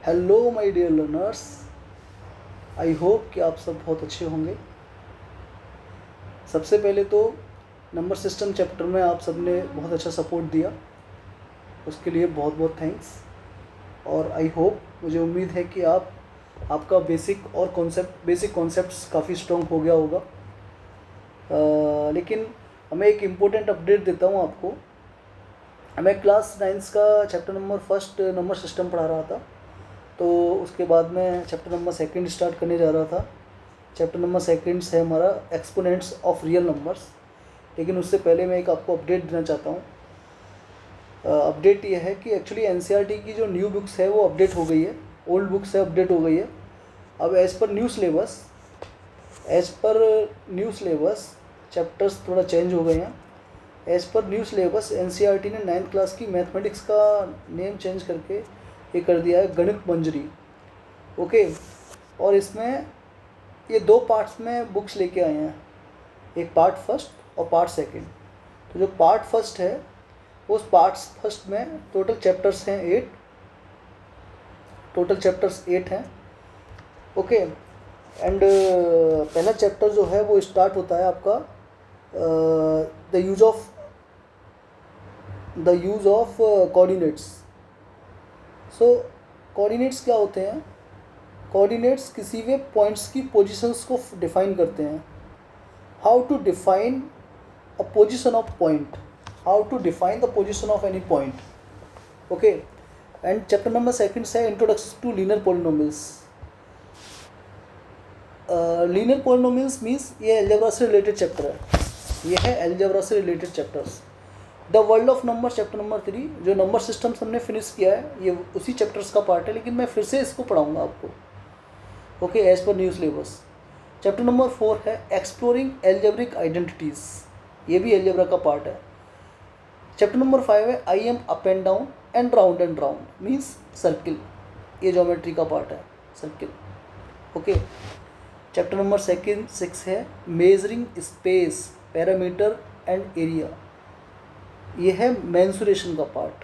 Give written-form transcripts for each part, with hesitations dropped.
Hello my dear learners, I hope कि आप सब बहुत अच्छे होंगे। सबसे पहले तो नंबर सिस्टम चैप्टर में आप सब ने बहुत अच्छा सपोर्ट दिया, उसके लिए बहुत बहुत थैंक्स। और आई होप, मुझे उम्मीद है कि आपका बेसिक कॉन्सेप्ट्स काफ़ी स्ट्रॉन्ग हो गया होगा। लेकिन मैं एक इम्पोर्टेंट अपडेट देता हूँ आपको। मैं क्लास 9 का chapter number first number system पढ़ा रहा था, तो उसके बाद में चैप्टर नंबर सेकंड स्टार्ट करने जा रहा था। चैप्टर नंबर सेकंड है हमारा एक्सपोनेंट्स ऑफ रियल नंबर्स। लेकिन उससे पहले मैं एक आपको अपडेट देना चाहता हूँ। अपडेट ये है कि एक्चुअली एनसीईआरटी की जो न्यू बुक्स है वो अपडेट हो गई है, ओल्ड बुक्स है अपडेट हो गई है। अब as per new syllabus chapters थोड़ा चेंज हो गए हैं। As per new syllabus NCERT ने 9th क्लास की मैथमेटिक्स का नेम चेंज करके ये कर दिया है गणित मंजरी। ओके, और इसमें ये 2 पार्ट्स में बुक्स लेके आए हैं, एक पार्ट फर्स्ट और पार्ट सेकंड। तो जो पार्ट फर्स्ट है, उस पार्ट फर्स्ट में टोटल चैप्टर्स हैं 8 हैं। ओके, एंड पहला चैप्टर जो है वो स्टार्ट होता है आपका the use of coordinates. So coordinates क्या होते हैं? कोऑर्डिनेट्स किसी भी पॉइंट्स की पोजीशंस को डिफाइन करते हैं। How to define a position of point, how to define the position of any point. Okay, and chapter number second है introduction to linear polynomials. Linear polynomials means ये algebra से related chapter है, ये है algebra से related chapters. The world of number chapter number 3, जो number systems हमने finish किया है, ये उसी चैप्टर्स का पार्ट है, लेकिन मैं फिर से इसको पढ़ाऊँगा आपको। Okay, as per new syllabus. Chapter number 4 है एक्सप्लोरिंग एल्जेब्रिक आइडेंटिटीज़, ये भी एल्जेब्रा का पार्ट है। चैप्टर नंबर 5 है I am up and down and round means circle, ये ज्योमेट्री का पार्ट है, सर्किल। ओके, चैप्टर नंबर 6 है measuring space, parameter and area, ये है मेंसुरेशन का part.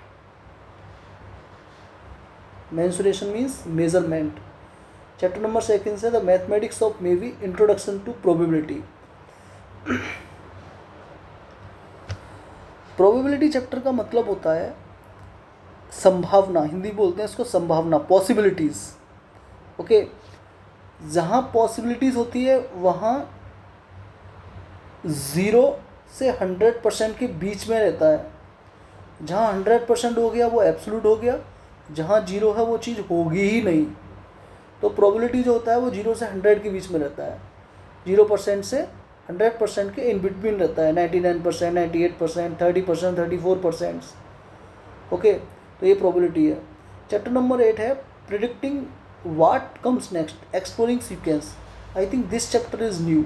Mensuration means measurement. Chapter number 2 है the mathematics of maybe, introduction to probability. Probability chapter का मतलब होता है संभावना, हिंदी बोलते हैं इसको संभावना, पॉसिबिलिटीज़। ओके, जहाँ पॉसिबिलिटीज़ होती है वहाँ 0 से 100% के बीच में रहता है। जहाँ 100% हो गया वो एब्सोल्यूट हो गया, जहाँ 0 है वो चीज़ होगी ही नहीं। तो प्रोबेबिलिटी जो होता है वो 0 से 100 के बीच में रहता है, 0% से 100% के इन बिटवीन रहता है, 99%, 98%, 30%, 34%। ओके, तो ये प्रोबेबिलिटी है। चैप्टर नंबर 8 है predicting what comes next, exploring sequence. I think this chapter is new,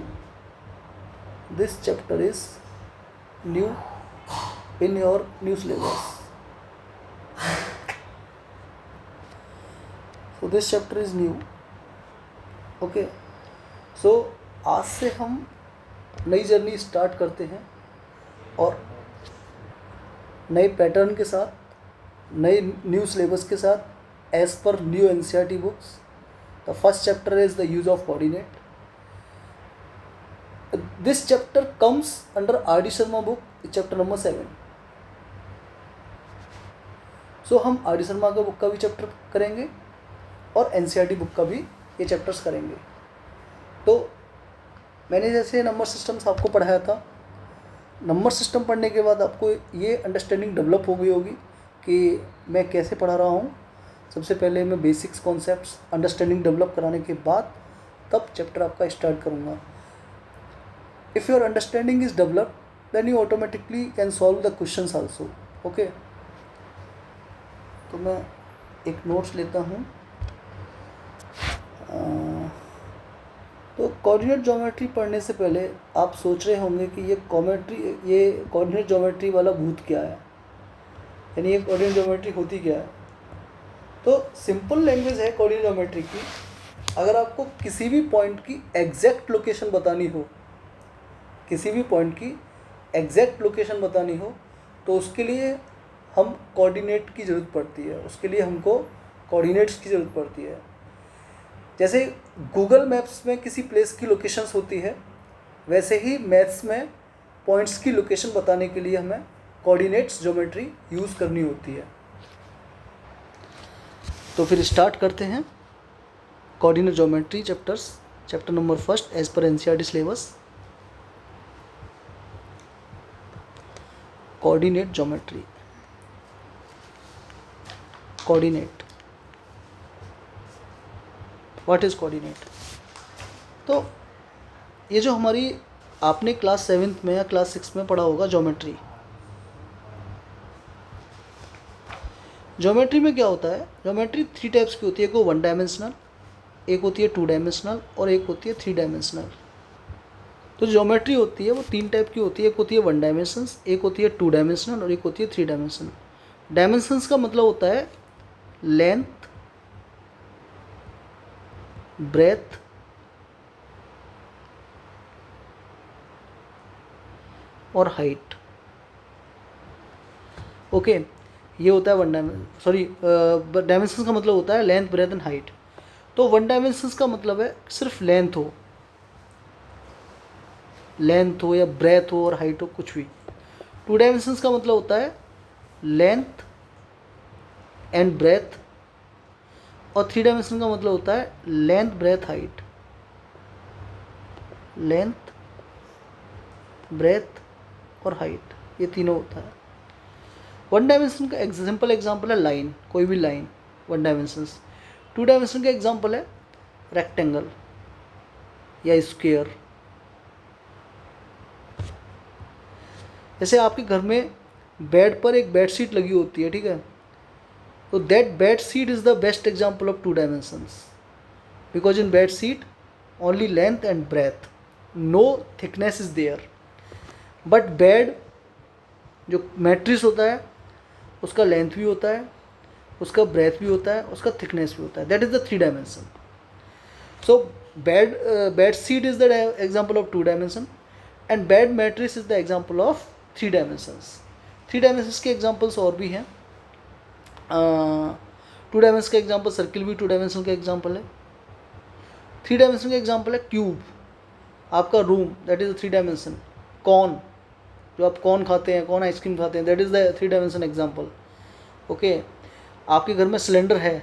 in your new syllabus. So this chapter is new. Okay, so आज से हम नई जर्नी स्टार्ट करते हैं और नए पैटर्न के साथ, नए न्यू सिलेबस के साथ, as per new NCERT books. The first chapter is the use of coordinate. This chapter comes under R D Sharma book, chapter number 7। So हम आर डी शर्मा का बुक का भी चैप्टर करेंगे और एनसीईआरटी बुक का भी ये चैप्टर्स करेंगे। तो मैंने जैसे नंबर सिस्टम्स आपको पढ़ाया था, नंबर सिस्टम पढ़ने के बाद आपको ये अंडरस्टैंडिंग डेवलप हो गई होगी कि मैं कैसे पढ़ा रहा हूँ। सबसे पहले मैं बेसिक्स कॉन्सेप्ट्स अंडरस्टैंडिंग डेवलप कराने के बाद तब चैप्टर आपका स्टार्ट करूँगा। If your understanding is develop then you automatically can solve the questions also. Okay, तो मैं एक नोट्स लेता हूँ। तो कोऑर्डिनेट ज्योमेट्री पढ़ने से पहले आप सोच रहे होंगे कि ये कोऑर्डिनेट ज्योमेट्री वाला भूत क्या है, यानी ये कोऑर्डिनेट ज्योमेट्री होती क्या है। तो सिंपल लैंग्वेज है कोऑर्डिनेट ज्योमेट्री की। अगर आपको किसी भी पॉइंट की एग्जैक्ट लोकेशन बतानी हो, तो उसके लिए हम कोऑर्डिनेट की ज़रूरत पड़ती है, उसके लिए हमको कोऑर्डिनेट्स की ज़रूरत पड़ती है। जैसे गूगल मैप्स में किसी प्लेस की लोकेशंस होती है, वैसे ही मैथ्स में पॉइंट्स की लोकेशन बताने के लिए हमें कोऑर्डिनेट्स ज्योमेट्री यूज़ करनी होती है। तो फिर स्टार्ट करते हैं coordinate geometry chapters. Chapter number first as per NCERT syllabus, coordinate geometry. Coordinate, what is coordinate? तो ये जो हमारी आपने क्लास 7th में या क्लास 6 में पढ़ा होगा ज्योमेट्री। ज्योमेट्री में क्या होता है? ज्योमेट्री 3 टाइप्स की होती है। एक वो 1 डायमेंशनल, एक होती है 2 डायमेंशनल और एक होती है 3 डायमेंशनल। तो ज्योमेट्री होती है वो 3 टाइप की होती है। एक होती है 1 डायमेंशंस, एक होती है 2 डायमेंशनल और एक होती है 3 डायमेंशनल। डायमेंशंस का मतलब होता है लेंथ, ब्रेथ, और हाइट। ओके, ये होता है 1 डायमेंशंस का मतलब होता है लेंथ, ब्रेथ एंड हाइट। तो 1 डायमेंशंस का मतलब है सिर्फ लेंथ हो या ब्रेथ हो और हाइट हो, कुछ भी। 2 डायमेंशंस का मतलब होता है लेंथ एंड ब्रेथ, और 3 डायमेंशन का मतलब होता है length, breadth, height. Length, breadth और हाइट, ये तीनों होता है। 1 डायमेंशन का सिंपल एग्जांपल है लाइन, कोई भी लाइन 1 डायमेंशंस। 2 डायमेंशन का एग्जांपल है रेक्टेंगल या स्क्वायर। जैसे आपके घर में बेड पर एक बेड शीट लगी होती है, ठीक है, तो that bed sheet is the best example of 2 dimensions, because in bed sheet only length and breadth, no thickness is there. But bed जो मैट्रिस होता है उसका लेंथ भी होता है, उसका ब्रेथ भी होता है, उसका थिकनेस भी होता है। That is the 3 dimension. So bed sheet is the example of 2 dimension and bed mattress is the example of 3 dimensions. 3 dimensions के एग्जांपल्स और भी हैं। 2 डायमेंशन का एग्जांपल सर्किल भी 2 डायमेंशन का एग्जांपल है। 3 डायमेंशन का एग्जांपल है क्यूब, आपका room, that is 3 dimension. Corn, जो आप कॉर्न खाते हैं, कॉर्न आइसक्रीम खाते हैं, that is the 3 dimension example. Okay, आपके घर में सिलेंडर है,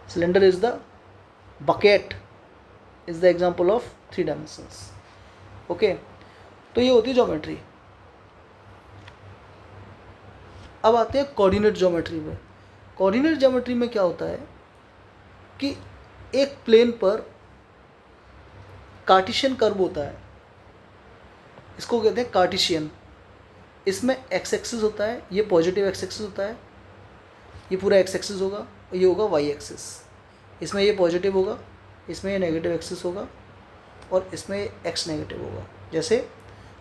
cylinder is the bucket, is the example of 3 dimensions. Okay, तो ये होती है ज्योमेट्री। अब आते हैं कोऑर्डिनेट ज्योमेट्री में। कोऑर्डिनेट ज्योमेट्री में क्या होता है कि एक प्लेन पर कार्टेशियन कर्व होता है, इसको कहते हैं कार्टेशियन। इसमें एक्स एक्सिस होता है, ये पॉजिटिव एक्स एक्सिस होता है, ये पूरा एक्स एक्सिस होगा, और ये होगा वाई एक्सिस। इसमें ये पॉजिटिव होगा, इसमें ये नेगेटिव एक्सिस होगा, और इसमें एक्स नेगेटिव होगा। जैसे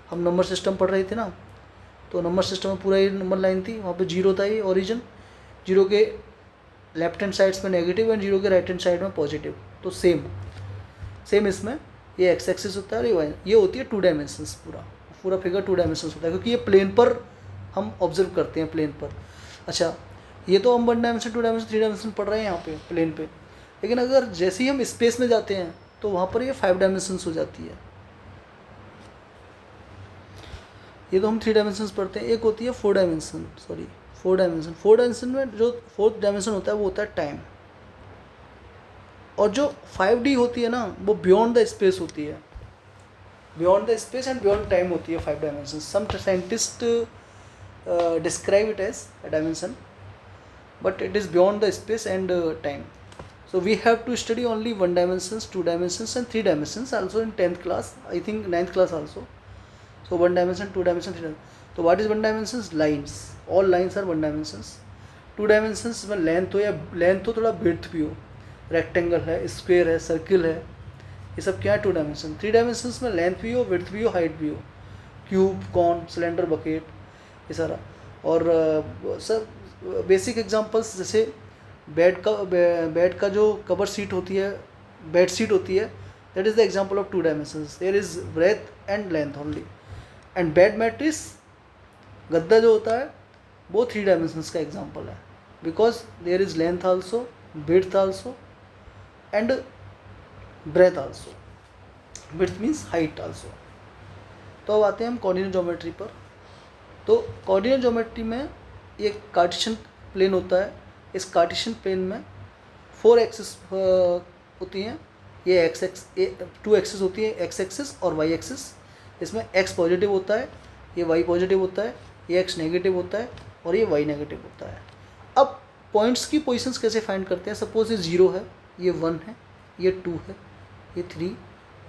हम नंबर सिस्टम पढ़ रहे थे ना, तो नंबर सिस्टम में पूरा ये नंबर लाइन थी, वहाँ पे 0 था, ये ओरिजिन, 0 के लेफ्ट हैंड साइड्स में नेगेटिव एंड 0 के राइट हैंड साइड में पॉजिटिव। तो सेम इसमें ये एक्स एक्सिस होता है और ये वाई। ये होती है 2 डायमेंशंस। पूरा फिगर 2 डायमेंशंस होता है, क्योंकि ये प्लेन पर हम ऑब्जर्व करते हैं, प्लेन पर। अच्छा, ये तो हम 1 डायमेंशन, 2 डायमेंशन, 3 डायमेंशन पढ़ रहे हैं यहाँ पे प्लेन पे, लेकिन अगर जैसे ही हम स्पेस में जाते हैं तो वहाँ पर ये 5 डायमेंशंस हो जाती है। ये तो हम 3 डायमेंशंस पढ़ते हैं। एक होती है 4 डायमेंशन। 4 डायमेंशन में जो 4th डायमेंशन होता है वो होता है टाइम, और जो 5D होती है ना, वो बियॉन्ड द स्पेस होती है, beyond the space and beyond time होती है 5 dimension. Some scientist describe it as a dimension, but it is beyond the space and time. So we have to study only 1 dimensions, 2 dimensions and 3 dimensions also in 10th class, I think 9th class also. So 1 dimension, 2 dimension, 3 dimension. So what is 1 dimensions? Lines. All lines are 1 dimensions. 2 dimensions में length हो या length हो, थोड़ा width भी हो, rectangle है, square है, circle है, ये सब क्या है 2 डायमेंशन। 3 डायमेंशंस में लेंथ भी हो, विड्थ भी हो, हाइट भी हो, क्यूब, कॉन, सिलेंडर, बकेट, ये सारा। और सर बेसिक एग्जांपल्स, जैसे बेड का जो कवर सीट होती है, बेड सीट होती है, that is the example of 2 dimensions. There is breadth and length only. And bed mattress, गद्दा जो होता है, वो 3 डायमेंशंस का एग्जांपल है। because there is length also, width also, and breadth also. Width means height also. तो अब आते हैं हम कोऑर्डिनेट ज्योमेट्री पर. तो कोऑर्डिनेट ज्योमेट्री में एक कार्टेशियन प्लेन होता है. इस कार्टेशियन प्लेन में 4 एक्सिस होती हैं. ये एक्स 2 एक्सिस होती है, एक्स एक्सिस और वाई एक्सिस. इसमें एक्स पॉजिटिव होता है, ये वाई पॉजिटिव होता है, ये एक्स नेगेटिव होता है और ये वाई नेगेटिव होता है. अब पॉइंट्स की पोजीशंस कैसे फाइंड करते हैं. सपोज ये 0 है, ये 1 है, ये 2 है, ये 3,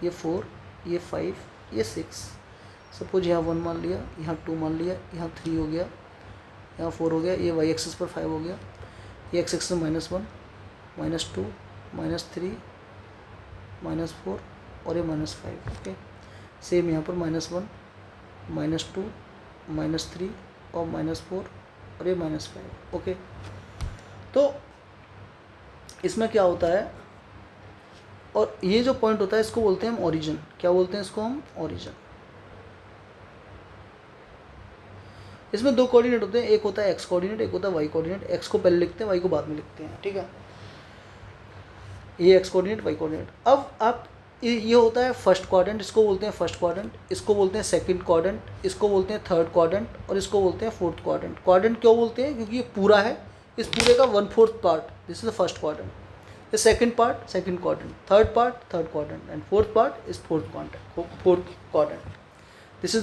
ये 4, ये 5, ये 6. सपोज यहाँ 1 मान लिया, यहाँ 2 मान लिया, यहाँ 3 हो गया, यहाँ 4 हो गया, ये वाई एक्सिस पर 5 हो गया, ये एक्स एक्सिस -1, -2, -3, -4 और ये -5. ओके. सेम यहाँ पर -1, -2, -3 और -4 और ये -5. ओके. तो इसमें क्या होता है, और ये जो पॉइंट होता है इसको बोलते हैं हम ओरिजिन. क्या बोलते हैं इसको हम? ओरिजिन. इसमें 2 कोऑर्डिनेट होते हैं, एक होता है एक्स कोऑर्डिनेट, एक होता है वाई कोऑर्डिनेट. एक्स को पहले लिखते हैं, वाई को बाद में लिखते हैं. ठीक है. ये एक्स कोऑर्डिनेट, वाई कोऑर्डिनेट. अब आप ये होता है फर्स्ट क्वाड्रेंट, इसको बोलते हैं फर्स्ट क्वाड्रेंट, इसको बोलते हैं सेकंड क्वाड्रेंट, इसको बोलते हैं थर्ड क्वाड्रेंट और इसको बोलते हैं फोर्थ क्वाड्रेंट. क्वाड्रेंट क्यों बोलते हैं? क्योंकि ये पूरा है, इस पूरे का 1/4 part, this is the first quadrant. The second part second quadrant, third part third quadrant and fourth part is fourth quadrant. This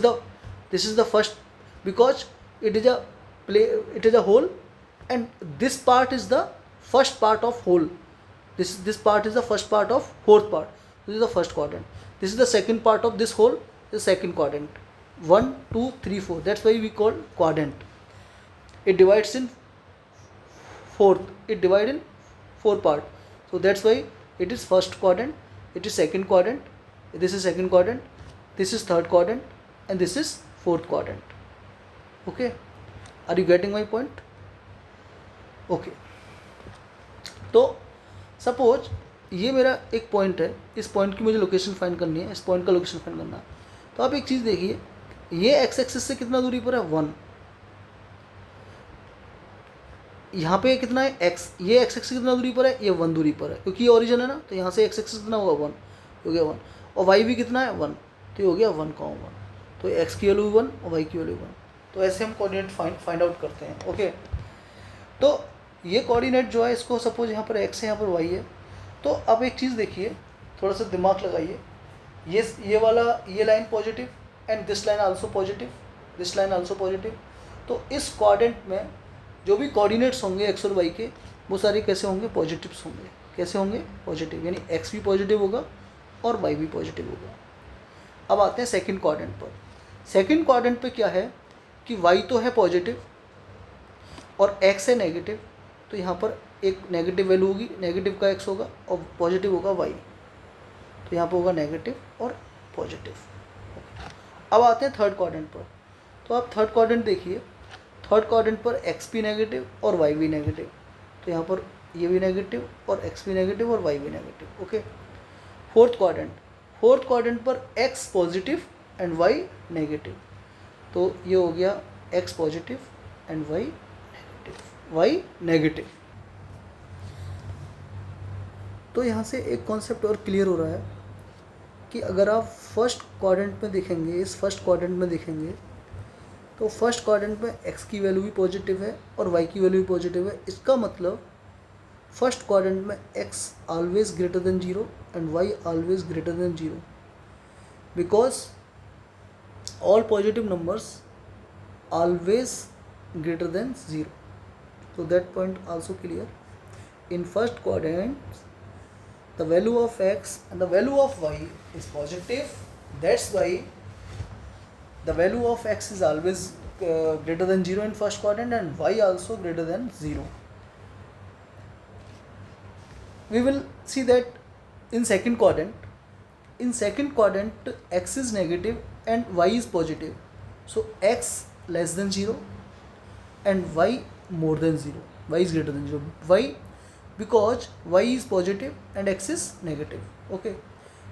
is the first, because it is a whole and this part is the first part of whole. This part is the first part of fourth part. This is the first quadrant. This is the second part of this whole, the second quadrant. 1 2 3 4, that's why we call quadrant. It divides in four part, so that's why it is first quadrant, it is second quadrant, this is second quadrant, this is third quadrant and this is fourth quadrant. Okay, are you getting my point? Okay. तो suppose ये मेरा एक point है, इस point की मुझे location find करनी है, इस पॉइंट का लोकेशन फाइंड करना है. तो आप एक चीज़ देखिए, ये एक्स एक्सिस से कितना दूरी पर है? 1. यहाँ पे कितना है? x. ये एक्स एक्सिस कितना दूरी पर है? ये 1 दूरी पर है, क्योंकि ये ओरिजिन है ना. तो यहाँ से एक्स एक्सिस कितना होगा? 1 हो गया 1. और y भी कितना है? 1. तो ये हो गया 1,1. तो x की वैल्यू 1 और y की वैल्यू 1. तो ऐसे हम कोऑर्डिनेट फाइंड आउट करते हैं. ओके. तो ये कोऑर्डिनेट जो है, इसको सपोज यहाँ पर x है, यहाँ पर y है. तो अब एक चीज़ देखिए, थोड़ा सा दिमाग लगाइए. ये वाला, ये line positive and this line also positive, this line also positive. तो इस क्वाड्रेंट में जो भी कोऑर्डिनेट्स होंगे x और y के, वो सारे कैसे होंगे? पॉजिटिव्स होंगे. कैसे होंगे? पॉजिटिव. यानी x भी पॉजिटिव होगा और y भी पॉजिटिव होगा. अब आते हैं सेकंड क्वाड्रेंट पर. सेकंड क्वाड्रेंट पे क्या है कि y तो है पॉजिटिव और x है नेगेटिव. तो यहाँ पर एक नेगेटिव वैल्यू होगी, नेगेटिव का x होगा और पॉजिटिव होगा y. तो यहाँ पर होगा नेगेटिव और पॉजिटिव. अब आते हैं थर्ड क्वाड्रेंट पर. तो आप थर्ड क्वाड्रेंट देखिए, थर्ड क्वाड्रेंट पर x भी नेगेटिव और y भी नेगेटिव. तो यहाँ पर ये भी नेगेटिव और x भी नेगेटिव और y भी नेगेटिव. ओके. फोर्थ क्वाड्रेंट पर x positive and y negative. तो ये हो गया x positive and y negative. तो यहाँ से एक कॉन्सेप्ट और क्लियर हो रहा है कि अगर आप फर्स्ट क्वाड्रेंट में देखेंगे, इस फर्स्ट क्वाड्रेंट में देखेंगे, तो फर्स्ट क्वाड्रेंट में x की वैल्यू भी पॉजिटिव है और y की वैल्यू भी पॉजिटिव है. इसका मतलब फर्स्ट क्वाड्रेंट में x always greater than 0 and y always greater than 0, because all positive numbers always greater than 0. So that point also clear. In first quadrant, the value of x and the value of y is positive. That's why the value of x is always greater than 0 in first quadrant and y also greater than 0. We will see that in second quadrant. In second quadrant, x is negative and y is positive. So x less than 0 and y more than 0. Y is greater than 0. Why? Because y is positive and x is negative. Okay.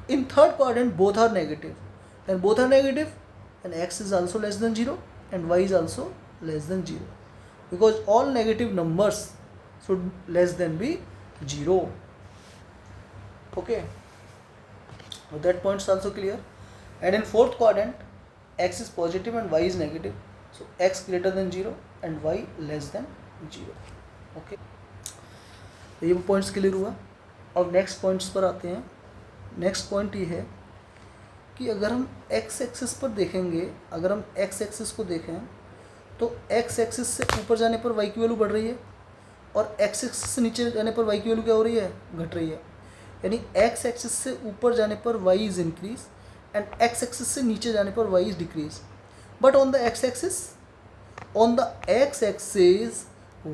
In third quadrant, both are negative. And both are negative, and x is also less than 0 and y is also less than 0. Because all negative numbers should less than be 0. Okay, so that point is also clear. And in fourth quadrant, x is positive and y is negative, so x greater than 0 and y less than 0. Okay, तो ये points clear हुआ. अब next points पर आते हैं. Next point ये है कि अगर हम x एक्सिस पर देखेंगे, अगर हम x एक्सिस को देखें तो x एक्सिस से ऊपर जाने पर y की वैल्यू बढ़ रही है और x एक्सिस से नीचे जाने पर y की वैल्यू क्या हो रही है, घट रही है. यानी x एक्सिस से ऊपर जाने पर y is increase and x axis से नीचे जाने पर y is decrease. But on the x axis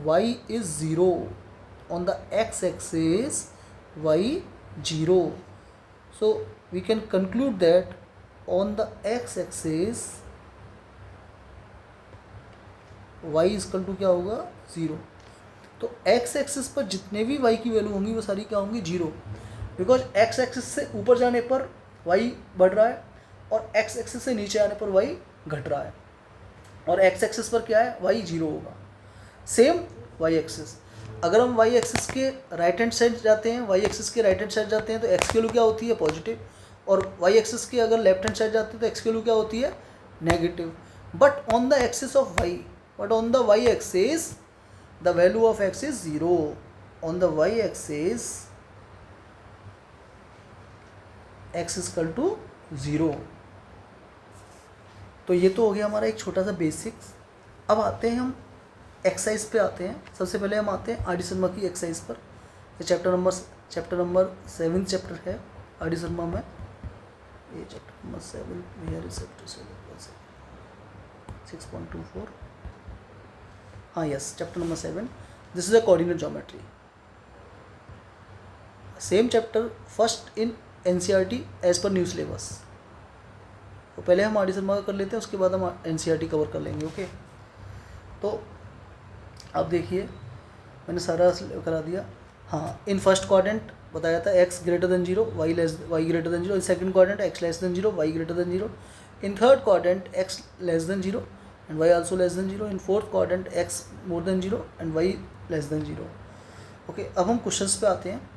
y is 0. On the x axis y 0. So we can conclude that on the x axis y is equal to क्या होगा, 0. तो x axis पर जितने भी y की value होंगी वो सारी क्या होंगी, 0. बिकॉज x एक्सिस से ऊपर जाने पर y बढ़ रहा है और x एक्सिस से नीचे आने पर y घट रहा है और x एक्सिस पर क्या है, y 0 होगा. सेम y एक्सिस, अगर हम y एक्सिस के राइट हैंड साइड जाते हैं, y एक्सिस के राइट हैंड साइड जाते हैं तो x की वैल्यू क्या होती है, पॉजिटिव. और y एक्सिस के अगर लेफ्ट हैंड साइड जाते हैं तो x की वैल्यू क्या होती है, negative. But on the axis of y, but on the y axis the value of x is 0. ऑन the y axis x is equal to 0. तो ये तो हो गया हमारा एक छोटा सा बेसिक्स. अब आते हैं हम एक्सरसाइज पे आते हैं. सबसे पहले हम आते हैं आर डी शर्मा की एक्सरसाइज पर. ये चैप्टर नंबर 7 चैप्टर है आर डी शर्मा में. ये chapter number 7 we are receptor 6.24. हाँ yes, chapter number 7. This is a coordinate geometry. Same chapter, first in NCERT as per new syllabus. तो पहले हम आर डी शर्मा का कर लेते हैं, उसके बाद हम एनसीईआरटी कवर कर लेंगे. ओके, तो अब देखिए मैंने सारा करा दिया. हाँ, इन फर्स्ट क्वाड्रेंट बताया था x greater than 0, y greater than 0. In second quadrant x less than 0, y greater than 0. In third quadrant x less than 0 and y also less than 0. In fourth quadrant x more than 0 and y less than 0. Okay, अब हम questions पे आते हैं.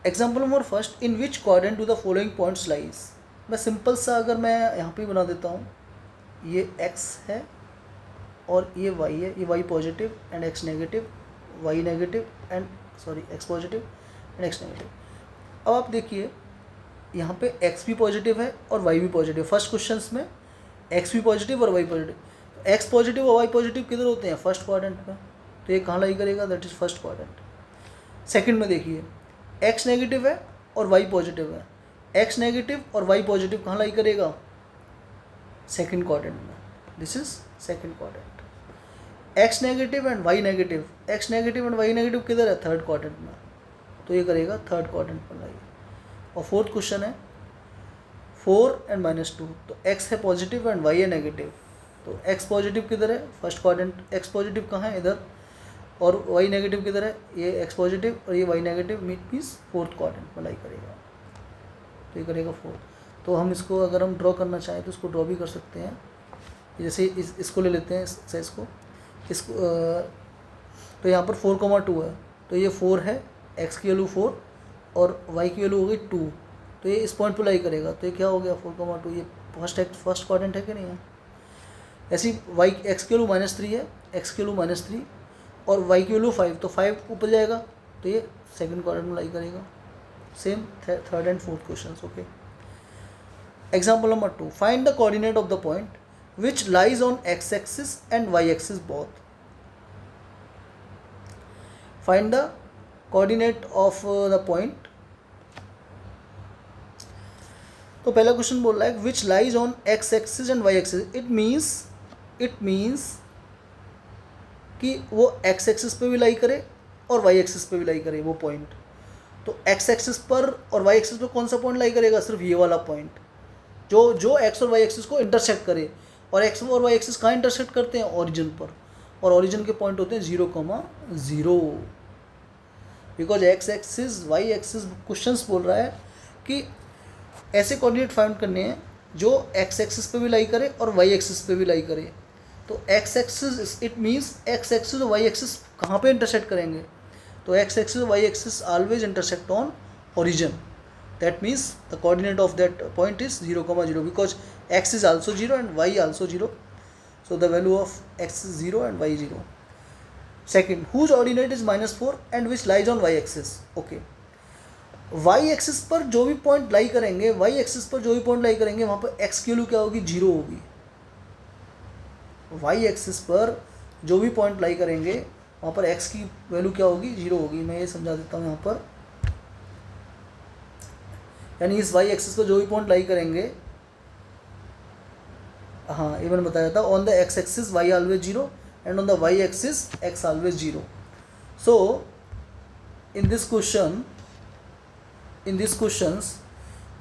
Example number first, in which quadrant do the following points lies. मैं simple सा अगर मैं यहाँ पे बना देता हूँ, ये x है और ये y है, ये y positive and x negative, y negative and x positive and x negative. अब आप देखिए यहाँ पे x भी पॉजिटिव है और y भी पॉजिटिव. फर्स्ट क्वेश्चंस में x भी पॉजिटिव और y पॉजिटिव. तो x पॉजिटिव और y पॉजिटिव किधर होते हैं, फर्स्ट क्वाड्रेंट में. तो ये कहाँ लाई करेगा, that is first quadrant. Second में देखिए x नेगेटिव है और y पॉजिटिव है. x नेगेटिव और y पॉजिटिव कहाँ लाई करेगा, सेकंड क्वाड्रेंट में. This is second quadrant. x negative and y negative, x negative and y negative किधर है, थर्ड क्वाड्रेंट में. तो ये करेगा थर्ड क्वाड्रेंट पर लाई. और फोर्थ क्वेश्चन है 4 एंड -2. तो x है पॉजिटिव एंड y है नेगेटिव. तो x पॉजिटिव किधर है, फर्स्ट क्वाड्रेंट. x पॉजिटिव कहाँ है, इधर. और y नेगेटिव किधर है, ये x पॉजिटिव और ये y negative, means fourth quadrant में लाई करेगा. तो ये करेगा फोर्थ. तो हम इसको अगर हम ड्रॉ करना चाहें तो इसको ड्रॉ भी कर सकते हैं. जैसे इसको ले लेते हैं साइज को, इसको तो यहाँ पर 4,2 है. तो ये 4 है, x की वैल्यू 4 और y की वैल्यू हो गई 2. तो ये इस पॉइंट पर लाई करेगा. तो ये क्या हो गया, 4,2. ये फर्स्ट क्वाड्रेंट है कि नहीं है. ऐसी x की वैल्यू -3 है, x की वैल्यू -3 और y की वैल्यू 5. तो 5 ऊपर जाएगा तो ये सेकंड क्वाड्रेंट में लाई करेगा. Same third and fourth question. Okay, example number 2, find the coordinate of the point which lies on x axis and y axis both. Find the coordinate of the point. तो पहला question बोल रहा है which lies on x axis and y axis. it means कि वो x axis पे भी लाई करे और y axis पे भी लाई करे वो पॉइंट. तो x axis पर और y axis पे कौन सा पॉइंट लाई करेगा, सिर्फ ये वाला पॉइंट जो x और y axis को इंटरसेक्ट करे. और x और y एक्सिस कहाँ इंटरसेक्ट करते हैं, ओरिजिन पर. और ओरिजिन के पॉइंट होते हैं 0,0. Because x axis y axis questions बोल रहा है कि ऐसे कोऑर्डिनेट फाइंड करने हैं जो x एक्सिस पे भी लाई करे और y एक्सिस पे भी लाई करे. तो x axis it means x axis और वाई एक्सिस कहाँ पे इंटरसेक्ट करेंगे, तो एक्स एक्सिस और y axis always intersect on origin. That means the coordinate of that point is 0, 0 because x is also 0 and y also 0. So the value of x is 0 and y 0. Second, whose ordinate is -4 and which lies on y axis. Okay. y axis पर जो भी point लाई करेंगे, y axis पर जो भी point लाई करेंगे वहाँ पर x की वैल्यू क्या होगी, 0 होगी. y axis पर जो भी पॉइंट लाई करेंगे वहाँ पर x की वैल्यू क्या होगी, 0 होगी. मैं ये समझा देता हूँ यहाँ पर. यानी इस y एक्सिस पर जो भी पॉइंट लाई करेंगे, हाँ ये मैंने बताया था, on the x axis y always 0 and on the y axis x always 0. So in this questions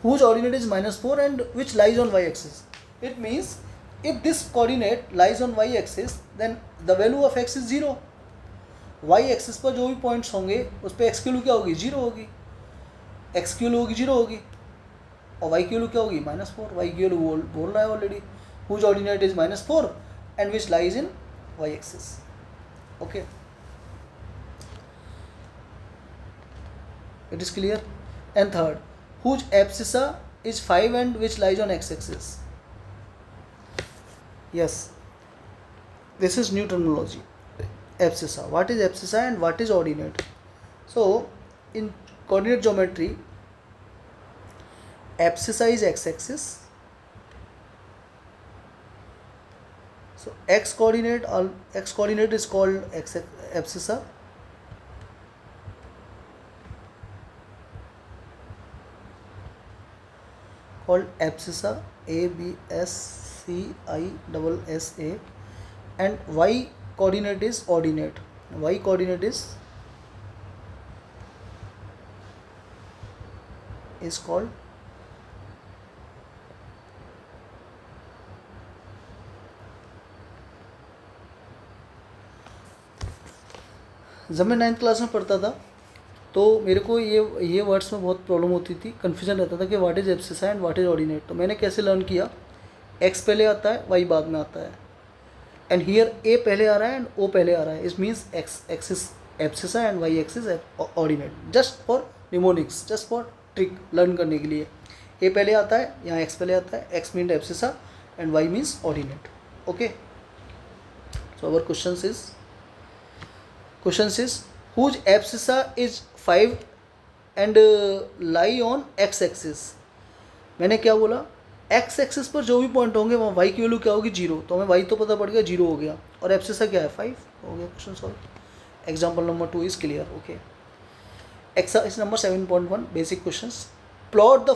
whose ordinate is -4 and which lies on y axis. It means if this coordinate lies on y axis then the value of x is 0. y axis पर जो भी points होंगे उस पर x की value क्या होगी, 0 होगी. x की वैल्यू होगी 0 होगी और y की वैल्यू क्या होगी, -4. y की वैल्यू बोल रहा है already, whose ordinate is -4 and which lies in y axis. Okay, it is clear. And third, whose abscissa is 5 and which lies on x axis. Yes, this is new terminology. Abscissa, what is abscissa and what is ordinate. So in coordinate geometry, abscissa is x axis. So x coordinate is called abscissa. Called abscissa, ABSCISSA, and y coordinate is ordinate. Y coordinate is called जब मैं 9th class में पढ़ता था तो मेरे को ये words में बहुत प्रॉब्लम होती थी, कन्फ्यूजन रहता था कि what is abscissa and what is ordinate. तो मैंने कैसे लर्न किया, x पहले आता है, y बाद में आता है, एंड हियर a पहले आ रहा है एंड o पहले आ रहा है. It means x axis abscissa and y axis ordinate. Just for mnemonics, just for trick learn करने के लिए. a पहले आता है, यहाँ x पहले आता है, x means abscissa and y means ordinate. Okay, so our question is whose abscissa is 5 and lie on x axis. मैंने क्या बोला, x एक्सिस पर जो भी पॉइंट होंगे वहाँ y की वैल्यू क्या होगी, 0. तो हमें y तो पता पड़ गया, 0 हो गया, और एब्सिसा क्या है, 5 हो गया. Question solve. Example number 2 is clear. Okay, exercise number 7.1 basic questions. Plot the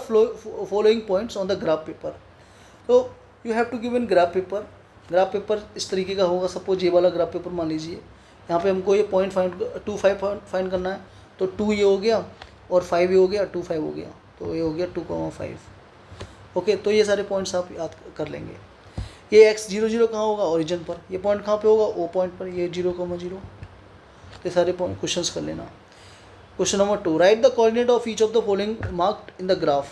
following points on the graph paper. तो you have to give in graph paper. Graph paper इस तरीके का होगा. सपोज ये वाला ग्राफ पेपर मान लीजिए, यहाँ पे हमको ये पॉइंट 5 फाइंड करना है. तो 2 ये हो गया और 5 ये हो गया, 2 5 हो गया, तो ये हो गया 2,5. ओके, तो ये सारे पॉइंट्स आप याद कर लेंगे. ये x 0 0 कहाँ होगा, ओरिजिन पर. ये पॉइंट कहाँ पे होगा, ओ पॉइंट पर. ये 0,0. ये सारे पॉइंट क्वेश्चंस कर लेना. Question number 2, right the coordinate of each of the following marked in the graph.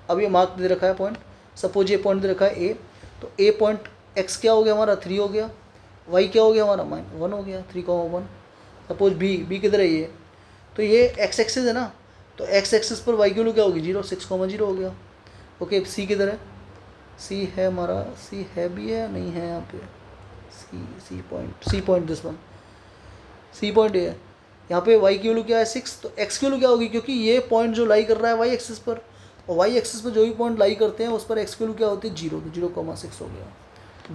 अब ये मार्क दे रखा है पॉइंट. सपोज ये पॉइंट दे रखा है ए, तो ए पॉइंट x क्या हो गया हमारा, 3 हो गया. y क्या हो गया हमारा, 1 हो गया, 3,1. सपोज b किधर है ये, तो ये x एक्सिस है ना, तो x एक्सिस पर y की वैल्यू क्या होगी, 0, 6,0 हो गया. ओके, c किधर है, c है हमारा, c है भी है नहीं है यहाँ पे, c point this one, c point है. यहाँ पे y की वैल्यू क्या है, 6. तो x की वैल्यू क्या होगी, क्योंकि ये पॉइंट जो लाई कर रहा है y एक्सिस पर, और y एक्सिस पर जो भी पॉइंट लाई करते हैं उस पर x की वैल्यू क्या होती है, 0. तो 0,6 हो गया.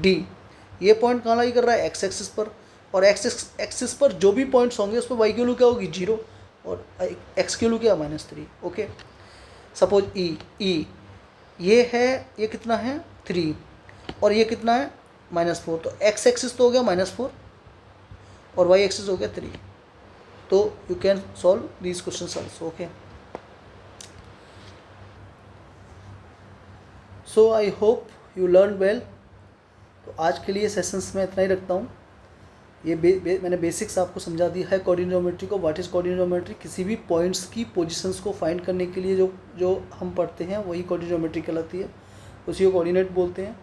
d, ये पॉइंट कहाँ लाई कर रहा है, x एक्सिस पर, और x एक्सिस पर जो भी पॉइंट्स होंगे उस पर y की वैल्यू क्या होगी, 0, और x की वैल्यू क्या है, -3. ओके, सपोज e ये है, ये कितना है, 3, और ये कितना है, -4. तो x एक्सिस तो हो गया -4 और y एक्सिस हो गया 3. तो you can solve these questions also. Okay, so I hope you learn well. तो आज के लिए सेशंस में इतना ही रखता हूँ. ये मैंने बेसिक्स आपको समझा दी है कोऑर्डिनेट ज्योमेट्री को. व्हाट इज़ कोऑर्डिनेट ज्योमेट्री, किसी भी पॉइंट्स की पोजीशंस को फाइंड करने के लिए जो हम पढ़ते हैं वही कोऑर्डिनेट ज्योमेट्री कहलाती है, उसी को कोऑर्डिनेट बोलते हैं.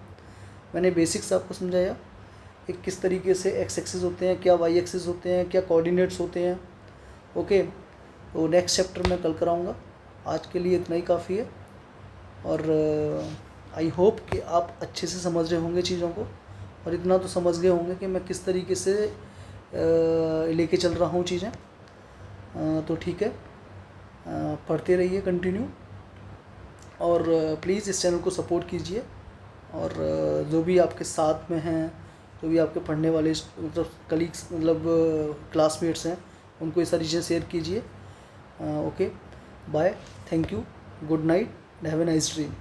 मैंने बेसिक्स आपको समझाया. एक किस तरीके से एक्स एक्सिस होते हैं, क्या वाई एक्सिस होते हैं, क्या कोऑर्डिनेट्स होते हैं। ओके, तो नेक्स्ट चैप्टर मैं कल कराऊँगा। आज के लिए इतना ही काफ़ी है, और आई होप कि आप अच्छे से समझ रहे होंगे चीज़ों को, और इतना तो समझ गए होंगे कि मैं किस तरीके से लेके चल रहा हूँ चीज़ें। तो ठीक है, पढ़ते रहिए कंटिन्यू, और प्लीज़ इस चैनल को सपोर्ट कीजिए, और जो भी आपके साथ में हैं, जो भी आपके पढ़ने वाले मतलब कलीग्स मतलब क्लासमेट्स हैं, उनको ये सारी चीज़ें शेयर कीजिए। Okay, bye, thank you, good night, have a nice dream.